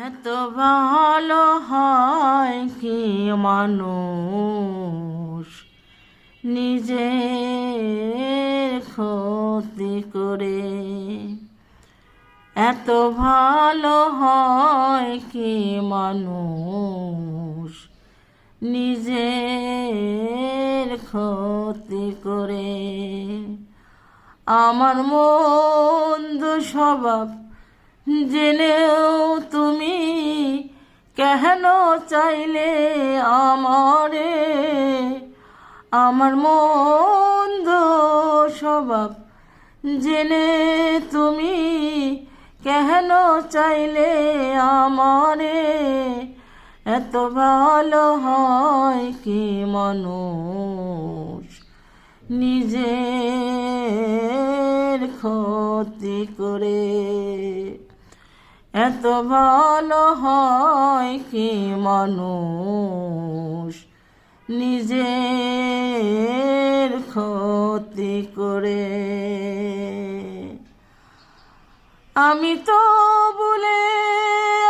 এত ভালো হয় কি মানুষ নিজের ক্ষতি করে। এত ভালো হয় কি মানুষ নিজের ক্ষতি করে। আমার মন্দ স্বভাব জেনেও তুমি কেন চাইলে আমারে। আমার মন্দ স্বভাব জেনে তুমি কেন চাইলে আমারে। এত ভালো হয় কি মানুষ নিজের ক্ষতি করে। এত ভালো হয় কি মানুষ নিজের ক্ষতি করে। আমি তো বলে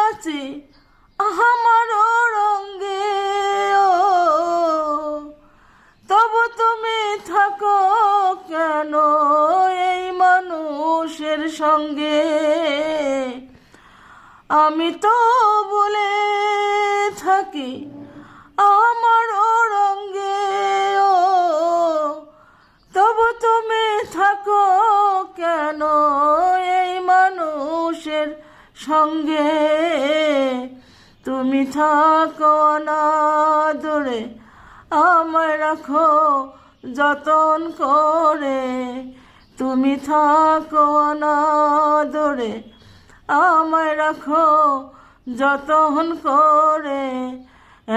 আছি আমার রঙে, তবু তুমি থাকো কেন এই মানুষের সঙ্গে। আমি তো বলে থাকি আমার রঙে, তবু তুমি থাকো কেন এই মানুষের সঙ্গে। তুমি থাকো অনাদরে আমায় রাখো যতন করে। তুমি থাকো অনাদরে আমায় রাখো যতন করে।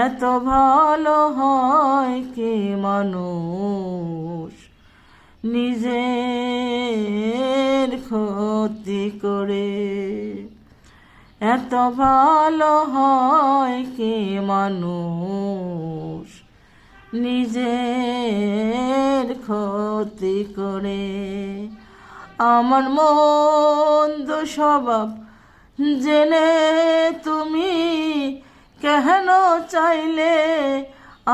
এত ভালো হয় কি মানুষ নিজের ক্ষতি করে। এত ভালো হয় কি মানুষ নিজের ক্ষতি করে। আমার মন্দ স্বভাব জেনে তুমি কেন চাইলে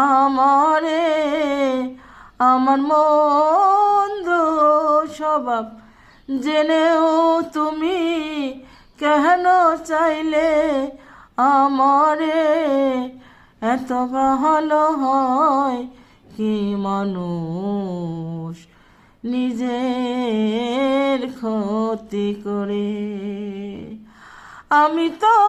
আমারে। আমার মন্দ স্বভাব জেনেও তুমি কেন চাইলে আমারে। এত ভালো হয় কি মানুষ নিজের ক্ষতি করে। আমি তো